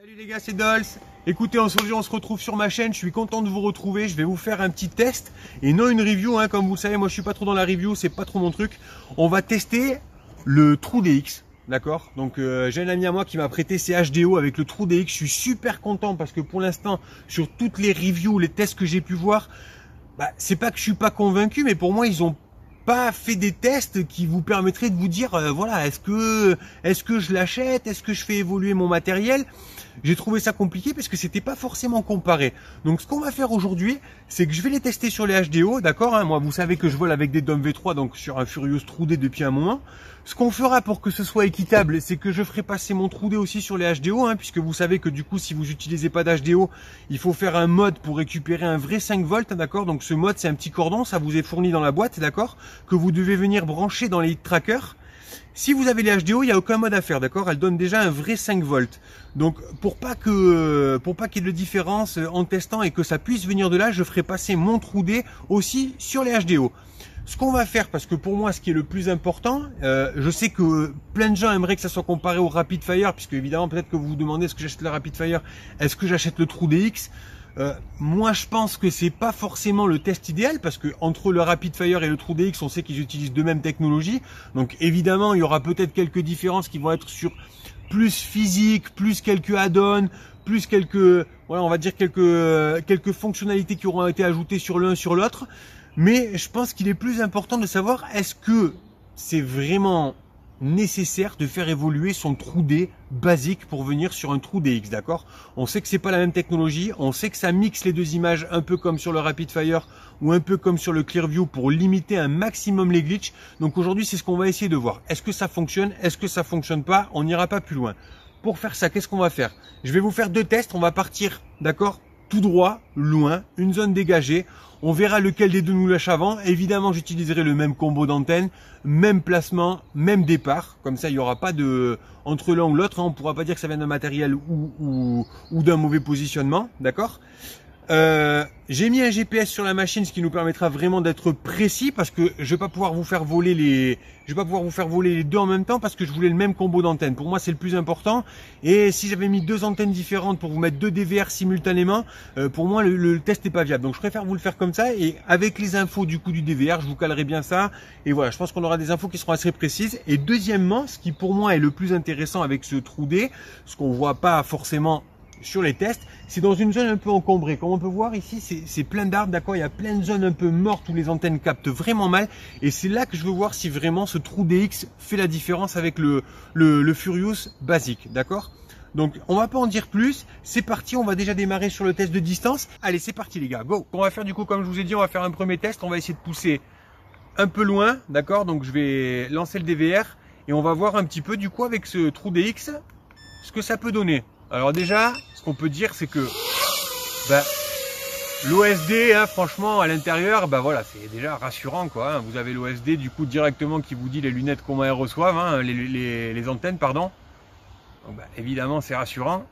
Salut les gars, c'est Dolls. Écoutez, aujourd'hui on se retrouve sur ma chaîne, je suis content de vous retrouver. Je vais vous faire un petit test et non une review, hein. Comme vous le savez, moi je suis pas trop dans la review, c'est pas trop mon truc. On va tester le TrueDX, d'accord. Donc j'ai un ami à moi qui m'a prêté ses HDO avec le TrueDX. Je suis super content parce que pour l'instant, sur toutes les reviews, les tests que j'ai pu voir, c'est pas que je suis pas convaincu, mais pour moi ils ont pas fait des tests qui vous permettraient de vous dire voilà, est-ce que je l'achète, est-ce que je fais évoluer mon matériel. J'ai trouvé ça compliqué parce que c'était pas forcément comparé. Donc ce qu'on va faire aujourd'hui, c'est que je vais les tester sur les HDO, d'accord, hein. Moi vous savez que je vole avec des DOM V3, donc sur un Furious TrueD depuis un moment. Ce qu'on fera pour que ce soit équitable, c'est que je ferai passer mon TrueD aussi sur les HDO, hein, puisque vous savez que du coup si vous n'utilisez pas d'HDO, il faut faire un mode pour récupérer un vrai 5 volts, d'accord. Donc ce mode c'est un petit cordon, ça vous est fourni dans la boîte, d'accord, que vous devez venir brancher dans les trackers. Si vous avez les HDO, il n'y a aucun mode à faire, d'accord. Elle donne déjà un vrai 5 volts. Donc pour pas qu'il y ait de différence en testant et que ça puisse venir de là, je ferai passer mon TrueD aussi sur les HDO. Ce qu'on va faire, parce que pour moi ce qui est le plus important, je sais que plein de gens aimeraient que ça soit comparé au Rapid Fire, puisque évidemment peut-être que vous vous demandez est-ce que j'achète le Rapid Fire, est-ce que j'achète le TrueDX. Moi je pense que c'est pas forcément le test idéal, parce que entre le Rapid Fire et le TrueDX, on sait qu'ils utilisent deux mêmes technologies. Donc évidemment il y aura peut-être quelques différences qui vont être sur plus physique, plus quelques add-ons, plus quelques, voilà, on va dire quelques fonctionnalités qui auront été ajoutées sur l'un sur l'autre. Mais je pense qu'il est plus important de savoir est-ce que c'est vraiment nécessaire de faire évoluer son TrueD basique pour venir sur un TrueDX, d'accord. On sait que c'est pas la même technologie, on sait que ça mixe les deux images un peu comme sur le Rapid Fire ou un peu comme sur le Clearview pour limiter un maximum les glitches. Donc aujourd'hui c'est ce qu'on va essayer de voir. Est-ce que ça fonctionne? Est-ce que ça fonctionne pas? On n'ira pas plus loin. Pour faire ça, qu'est-ce qu'on va faire? Je vais vous faire deux tests, on va partir, d'accord, tout droit, loin, une zone dégagée. On verra lequel des deux nous lâche avant. Évidemment, j'utiliserai le même combo d'antenne, même placement, même départ. Comme ça, il n'y aura pas de entre l'un ou l'autre. On ne pourra pas dire que ça vient d'un matériel ou d'un mauvais positionnement, d'accord. J'ai mis un GPS sur la machine, ce qui nous permettra vraiment d'être précis, parce que je vais pas pouvoir vous faire voler les deux en même temps, parce que je voulais le même combo d'antennes. Pour moi c'est le plus important, et si j'avais mis deux antennes différentes pour vous mettre deux DVR simultanément, pour moi le test n'est pas viable. Donc je préfère vous le faire comme ça, et avec les infos du coup du DVR, je vous calerai bien ça, et voilà, je pense qu'on aura des infos qui seront assez précises. Et deuxièmement, ce qui pour moi est le plus intéressant avec ce TrueD, ce qu'on voit pas forcément sur les tests, c'est dans une zone un peu encombrée. Comme on peut voir ici, c'est plein d'arbres, d'accord. Il y a plein de zones un peu mortes où les antennes captent vraiment mal, et c'est là que je veux voir si vraiment ce TrueDX fait la différence avec le Furious basique, d'accord. Donc on va pas en dire plus, c'est parti, on va déjà démarrer sur le test de distance. Allez, c'est parti les gars, go. On va faire du coup, comme je vous ai dit, on va faire un premier test, on va essayer de pousser un peu loin, d'accord. Donc je vais lancer le DVR et on va voir un petit peu du coup avec ce TrueDX ce que ça peut donner. Alors déjà, ce qu'on peut dire, c'est que l'OSD, hein, franchement, à l'intérieur, voilà, c'est déjà rassurant, quoi. Hein. Vous avez l'OSD du coup directement qui vous dit les lunettes comment elles reçoivent, hein, les antennes, pardon. Donc, évidemment, c'est rassurant.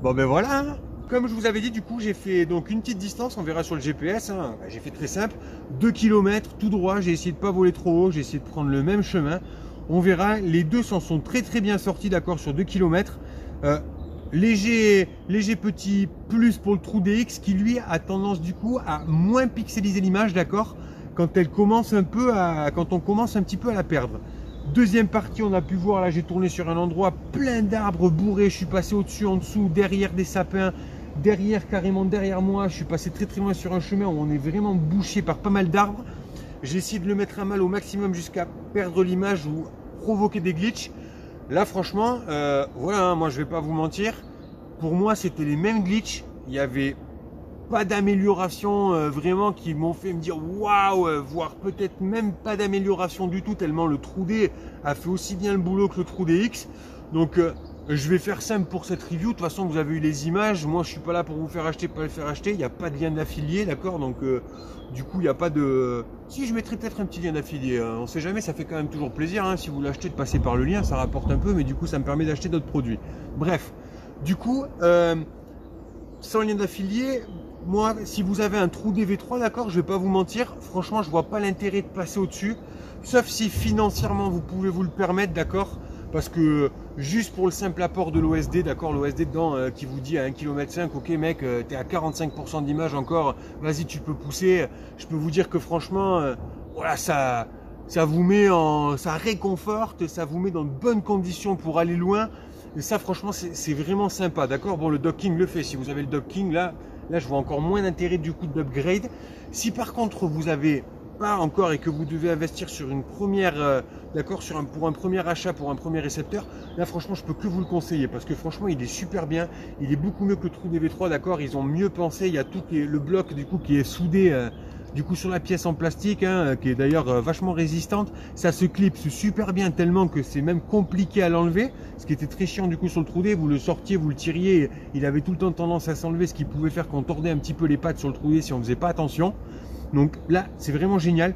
Bon ben voilà, hein. Comme je vous avais dit, du coup, j'ai fait donc une petite distance, on verra sur le GPS, hein. J'ai fait très simple, 2 km tout droit, j'ai essayé de pas voler trop haut, j'ai essayé de prendre le même chemin. On verra, les deux s'en sont très bien sortis, d'accord, sur 2 km. Léger petit plus pour le trou DX qui lui a tendance du coup à moins pixeliser l'image, d'accord, quand on commence un petit peu à la perdre. Deuxième partie, on a pu voir, là j'ai tourné sur un endroit plein d'arbres bourrés, je suis passé au-dessus, en dessous, derrière des sapins, carrément derrière moi, je suis passé très loin sur un chemin où on est vraiment bouché par pas mal d'arbres. J'ai essayé de le mettre à mal au maximum jusqu'à perdre l'image ou provoquer des glitches. Là franchement, voilà, hein, moi je vais pas vous mentir, pour moi c'était les mêmes glitches, il n'y avait pas d'amélioration vraiment qui m'ont fait me dire waouh, voire peut-être même pas d'amélioration du tout, tellement le trou D a fait aussi bien le boulot que le trou DX. Donc je vais faire simple pour cette review. De toute façon, vous avez eu les images. Moi, je suis pas là pour vous faire acheter, pas le faire acheter. Il n'y a pas de lien d'affilié, d'accord. Donc, du coup, il n'y a pas de. Si, je mettrai peut-être un petit lien d'affilié. On ne sait jamais. Ça fait quand même toujours plaisir. Hein. Si vous l'achetez, de passer par le lien, ça rapporte un peu, mais du coup, ça me permet d'acheter d'autres produits. Bref, du coup, sans lien d'affilié, moi, si vous avez un trou DV3, d'accord, je vais pas vous mentir. Franchement, je vois pas l'intérêt de passer au-dessus, sauf si financièrement vous pouvez vous le permettre, d'accord. Parce que juste pour le simple apport de l'OSD, d'accord, l'OSD dedans qui vous dit à 1,5 km, ok mec, tu es à 45% d'image encore, vas-y tu peux pousser. Je peux vous dire que franchement, voilà, ça vous met ça réconforte, ça vous met dans de bonnes conditions pour aller loin. Et ça franchement c'est vraiment sympa, d'accord. Bon, le docking le fait, si vous avez le docking là je vois encore moins d'intérêt du coup d'upgrade. Si par contre vous avez pas encore et que vous devez investir sur une première, d'accord, pour un premier achat, pour un premier récepteur, là franchement je peux que vous le conseiller parce que franchement il est super bien, il est beaucoup mieux que le trou DV3, d'accord, ils ont mieux pensé, il y a tout le bloc du coup qui est soudé du coup sur la pièce en plastique, hein, qui est d'ailleurs vachement résistante, ça se clipse super bien tellement que c'est même compliqué à l'enlever, ce qui était très chiant du coup sur le trou D, vous le sortiez, vous le tiriez, il avait tout le temps tendance à s'enlever, ce qui pouvait faire qu'on tordait un petit peu les pattes sur le trou D si on faisait pas attention. Donc là, c'est vraiment génial.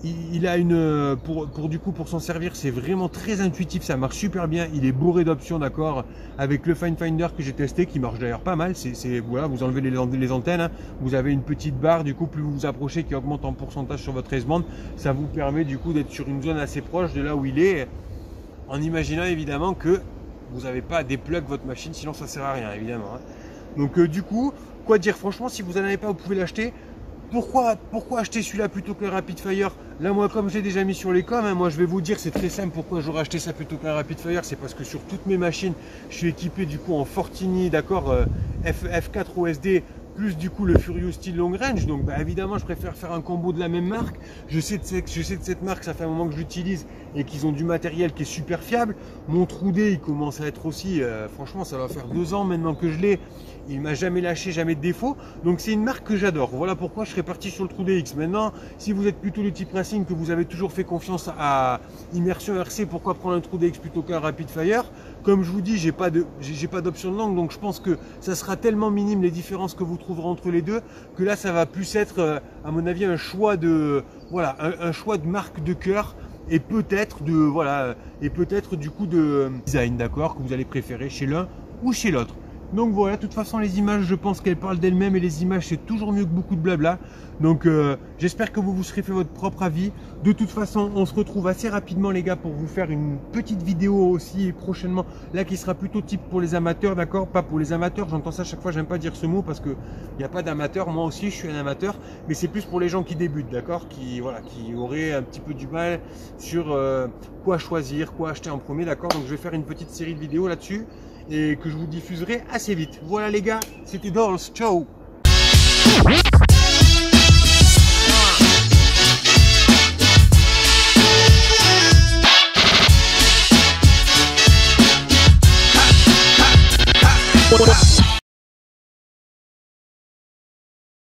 Il a une pour s'en servir, c'est vraiment très intuitif, ça marche super bien. Il est bourré d'options, d'accord, avec le Fine Finder que j'ai testé, qui marche d'ailleurs pas mal. Voilà, vous enlevez les antennes, hein. Vous avez une petite barre, du coup, plus vous vous approchez, qui augmente en pourcentage sur votre S-band. Ça vous permet du coup d'être sur une zone assez proche de là où il est, en imaginant évidemment que vous n'avez pas à dépluguer votre machine, sinon ça sert à rien, évidemment, hein. Donc du coup, quoi dire, franchement, si vous n'en avez pas, vous pouvez l'acheter. Pourquoi acheter celui-là plutôt qu'un Rapid Fire? Là, moi, comme j'ai déjà mis sur les coms, hein, moi je vais vous dire, c'est très simple pourquoi j'aurais acheté ça plutôt qu'un Rapid Fire. C'est parce que sur toutes mes machines, je suis équipé du coup en Fortini, d'accord, F4 OSD, plus du coup le Furious Steel Long Range. Donc bah, évidemment, je préfère faire un combo de la même marque. Je sais de cette marque, ça fait un moment que je l'utilise et qu'ils ont du matériel qui est super fiable. Mon trou D, il commence à être aussi, franchement, ça va faire 2 ans maintenant que je l'ai. Il m'a jamais lâché, jamais de défaut. Donc c'est une marque que j'adore. Voilà pourquoi je serais parti sur le trou DX. Maintenant, si vous êtes plutôt le type racing, que vous avez toujours fait confiance à Immersion RC, pourquoi prendre un trou DX plutôt qu'un Rapid Fire? Comme je vous dis, j'ai pas d'option de langue, donc je pense que ça sera tellement minime les différences que vous trouverez entre les deux, que là ça va plus être, à mon avis, un choix de, voilà, un choix de marque de cœur. Et peut-être du coup de design, d'accord, que vous allez préférer chez l'un ou chez l'autre. Donc voilà, de toute façon les images, je pense qu'elles parlent d'elles-mêmes et les images c'est toujours mieux que beaucoup de blabla. Donc j'espère que vous vous serez fait votre propre avis. De toute façon, on se retrouve assez rapidement les gars pour vous faire une petite vidéo aussi prochainement, là qui sera plutôt type pour les amateurs, d'accord, pas pour les amateurs, j'entends ça à chaque fois, j'aime pas dire ce mot parce que il n'y a pas d'amateur, moi aussi je suis un amateur, mais c'est plus pour les gens qui débutent, d'accord, qui auraient un petit peu du mal sur quoi choisir, quoi acheter en premier, d'accord. Donc je vais faire une petite série de vidéos là-dessus et que je vous diffuserai assez vite. Voilà les gars, c'était Dolls, ciao.